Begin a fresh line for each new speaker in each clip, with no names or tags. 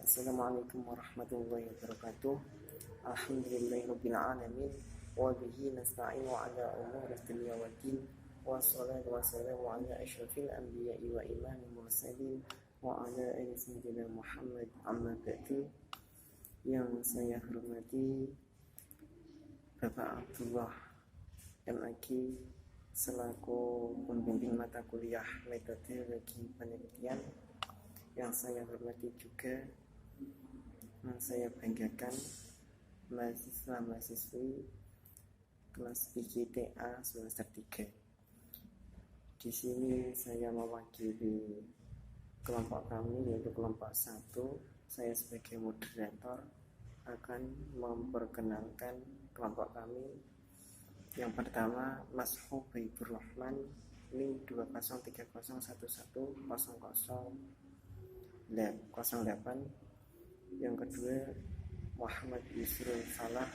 Assalamualaikum warahmatullahi wabarakatuh. Alhamdulillahirrabbilalamin. Wa bihi nasta'inu ala umuri dunya waddin. Wassalatu wassalamu ala asyrafil anbiya'i wa imamil mursalin wa ala ali sayyidina Muhammad amma ba'du. Yang saya hormati Bapak Abdullah MAG selaku pembimbing mata kuliah metodologi penelitian. Yang saya hormati juga, yang saya banggakan, mahasiswa-mahasiswi kelas IGTA semester 3. Di sini saya mewakili kelompok kami, yaitu kelompok 1. Saya sebagai moderator akan memperkenalkan kelompok kami. Yang pertama, Mas Hubaibur Rahman, NIM 2030010008. Yang kedua, Muhammad Yusrul Salah,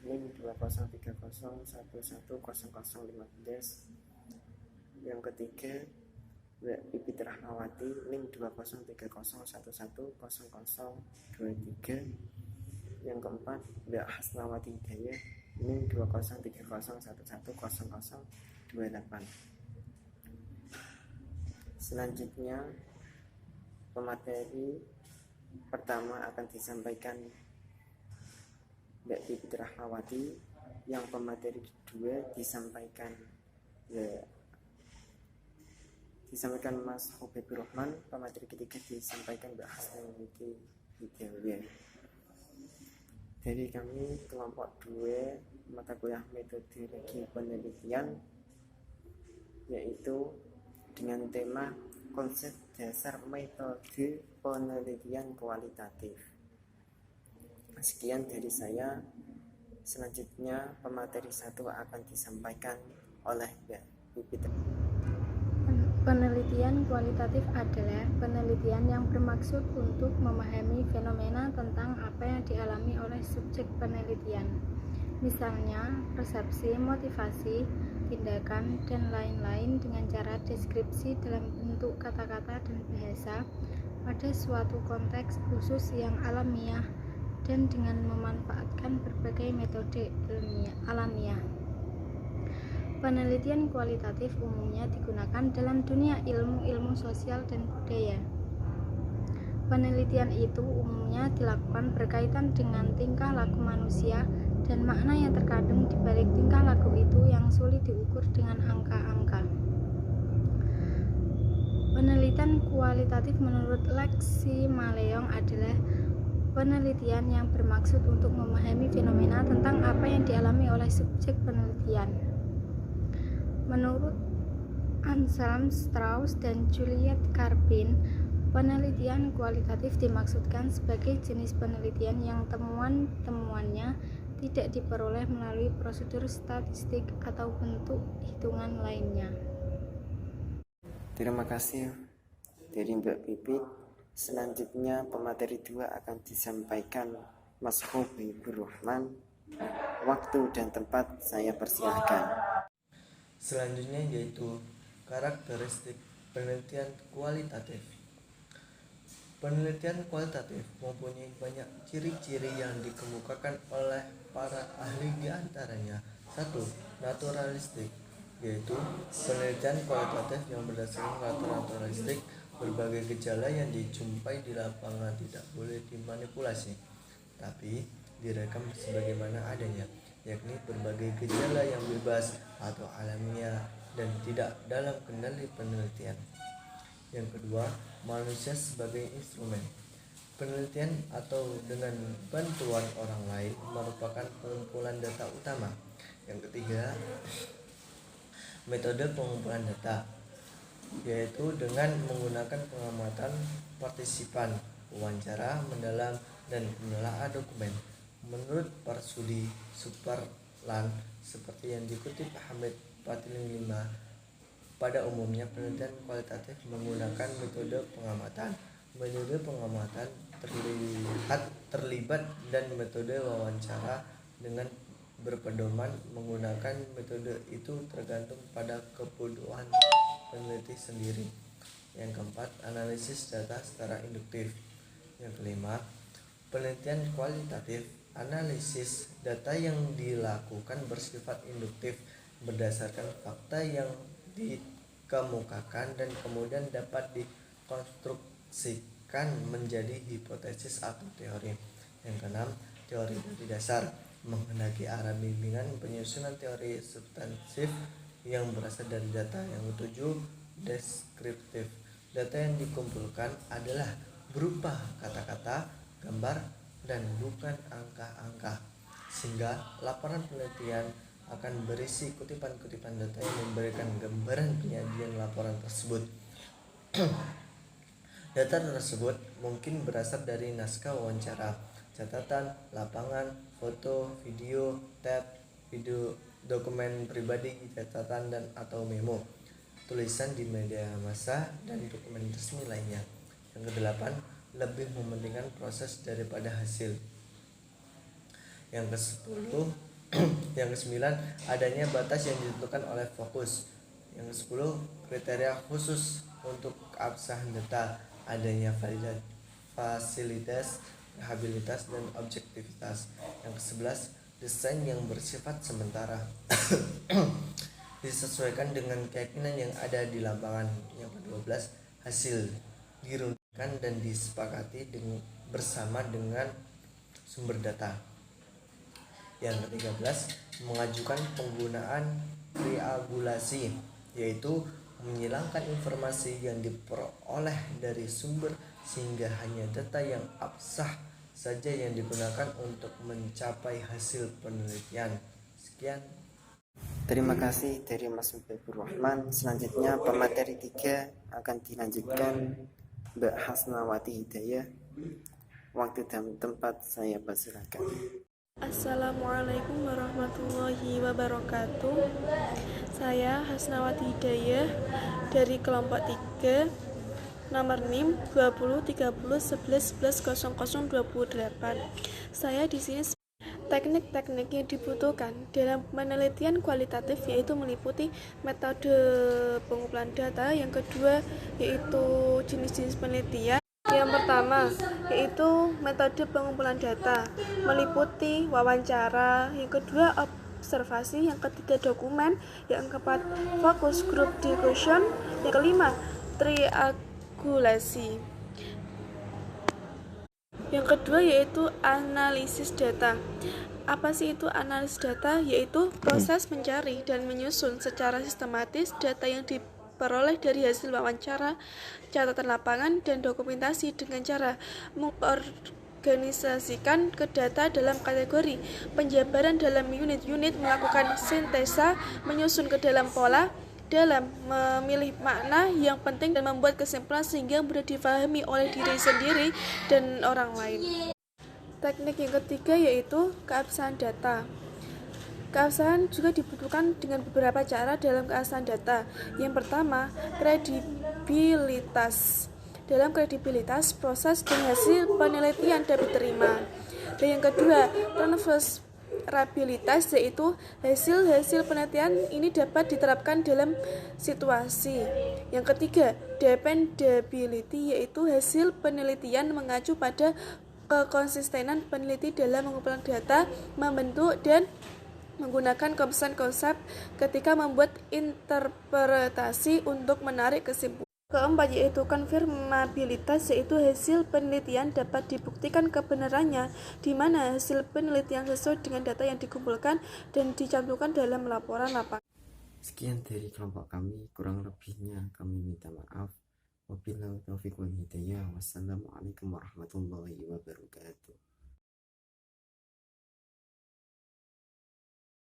NIM 2030110015. Yang ketiga, Mbak Pipit Rahmawati, NIM 2030110023. Yang keempat, Mbak Hasnawati Hidayah, NIM 2030110028. Selanjutnya, pemateri pertama akan disampaikan Mbak Pipit Rahmawati, yang pemateri kedua disampaikan Mas Hubaibur Rahman, pemateri ketiga disampaikan Mbak Hasnawati Hidayah. Dari kami kelompok 2 mata kuliah metodologi penelitian, yaitu dengan tema konsep dasar metode penelitian kualitatif. Sekian dari saya. Selanjutnya pemateri 1 akan disampaikan oleh Mbak Pipit.
Penelitian kualitatif adalah penelitian yang bermaksud untuk memahami fenomena tentang apa yang dialami oleh subjek penelitian. Misalnya, persepsi, motivasi, tindakan, dan lain-lain dengan cara deskripsi dalam bentuk kata-kata dan bahasa pada suatu konteks khusus yang alamiah dan dengan memanfaatkan berbagai metode alamiah. Penelitian kualitatif umumnya digunakan dalam dunia ilmu sosial dan budaya. Penelitian itu umumnya dilakukan berkaitan dengan tingkah laku manusia dan makna yang terkandung di balik tingkah laku itu yang sulit diukur dengan angka-angka. Penelitian kualitatif menurut Lexi Maleong adalah penelitian yang bermaksud untuk memahami fenomena tentang apa yang dialami oleh subjek penelitian. Menurut Anselm Strauss dan Juliet Carbin, penelitian kualitatif dimaksudkan sebagai jenis penelitian yang temuan-temuannya tidak diperoleh melalui prosedur statistik atau bentuk hitungan lainnya.
Terima kasih dari Mbak Pipit. Selanjutnya pemateri 2 akan disampaikan Mas Hubaibur Rahman. Waktu dan tempat saya persilahkan.
Selanjutnya yaitu karakteristik penelitian kualitatif. Penelitian kualitatif mempunyai banyak ciri-ciri yang dikemukakan oleh para ahli, di antaranya 1. Naturalistik, yaitu penelitian kualitatif yang berdasarkan naturalistik. Berbagai gejala yang dijumpai di lapangan tidak boleh dimanipulasi, tapi direkam sebagaimana adanya, yakni berbagai gejala yang bebas atau alamiah dan tidak dalam kendali penelitian. Yang kedua, manusia sebagai instrumen. Penelitian atau dengan bantuan orang lain merupakan pengumpulan data utama. Yang ketiga, metode pengumpulan data, yaitu dengan menggunakan pengamatan partisipan, wawancara mendalam, dan menelaah dokumen. Menurut Parsudi Suparlan, seperti yang dikutip Hamid Patiling 5, pada umumnya penelitian kualitatif menggunakan metode pengamatan. Metode pengamatan terlibat dan metode wawancara dengan berpedoman menggunakan metode itu tergantung pada kebutuhan peneliti sendiri. Yang keempat, analisis data secara induktif. Yang kelima, penelitian kualitatif. Analisis data yang dilakukan bersifat induktif berdasarkan fakta yang dikemukakan dan kemudian dapat dikonstruksikan menjadi hipotesis atau teori. Yang keenam, teori dari dasar menghendaki arah bimbingan penyusunan teori substansif yang berasal dari data. Yang ketujuh, deskriptif. Data yang dikumpulkan adalah berupa kata-kata, gambar, dan bukan angka-angka, sehingga laporan penelitian akan berisi kutipan-kutipan data yang memberikan gambaran penyajian laporan tersebut. Data tersebut mungkin berasal dari naskah wawancara, catatan lapangan, foto, video, tab, video, dokumen pribadi, catatan dan atau memo, tulisan di media massa, dan dokumen resmi lainnya. Yang kedelapan, lebih mementingkan proses daripada hasil. Yang ke-10, yang ke-9, adanya batas yang ditentukan oleh fokus. Yang ke-10, kriteria khusus untuk keabsahan data, adanya fasilitas, habilitas, dan objektivitas. Yang ke-11, desain yang bersifat sementara disesuaikan dengan keyakinan yang ada di lapangan. Yang ke-12, hasil dirundingkan dan disepakati bersama dengan sumber data. Yang ke-13, mengajukan penggunaan triangulasi, yaitu menghilangkan informasi yang diperoleh dari sumber sehingga hanya data yang absah saja yang digunakan untuk mencapai hasil penelitian. Sekian.
Terima kasih dari Mas Mubabur Rahman. Selanjutnya pemateri 3 akan dilanjutkan Mbak Hasnawati Hidayah. Waktu dan tempat saya persilakan.
Assalamualaikum warahmatullahi wabarakatuh. Saya Hasnawati Hidayah dari kelompok 3, nomor NIM 20 30 11 11 0028. Saya di sini teknik-teknik yang dibutuhkan dalam penelitian kualitatif yaitu meliputi metode pengumpulan data, yang kedua yaitu jenis-jenis penelitian. Yang pertama yaitu metode pengumpulan data meliputi wawancara, yang kedua observasi, yang ketiga dokumen, yang keempat focus group discussion, yang kelima triangulasi. Yang kedua yaitu analisis data. Apa sih itu analisis data? Yaitu proses mencari dan menyusun secara sistematis data yang diperoleh dari hasil wawancara, catatan lapangan, dan dokumentasi dengan cara mengorganisasikan ke data dalam kategori, penjabaran dalam unit-unit, melakukan sintesa, menyusun ke dalam pola, dalam memilih makna yang penting dan membuat kesimpulan sehingga mudah difahami oleh diri sendiri dan orang lain. Teknik yang ketiga yaitu keabsahan data. Keabsahan juga dibutuhkan dengan beberapa cara dalam keabsahan data. Yang pertama, kredibilitas. Dalam kredibilitas, proses dan hasil penelitian dapat diterima. Dan yang kedua, transferabilitas, yaitu hasil-hasil penelitian ini dapat diterapkan dalam situasi. Yang ketiga, dependability, yaitu hasil penelitian mengacu pada kekonsistenan peneliti dalam mengumpulkan data, membentuk dan menggunakan konsep-konsep ketika membuat interpretasi untuk menarik kesimpulan. Keempat yaitu konfirmabilitas, yaitu hasil penelitian dapat dibuktikan kebenarannya, di mana hasil penelitian sesuai dengan data yang dikumpulkan dan dicantumkan dalam laporan lapangan.
Sekian dari kelompok kami, kurang lebihnya kami minta maaf. Wabillahi taufiq wal hidayah. Wassalamualaikum warahmatullahi wabarakatuh.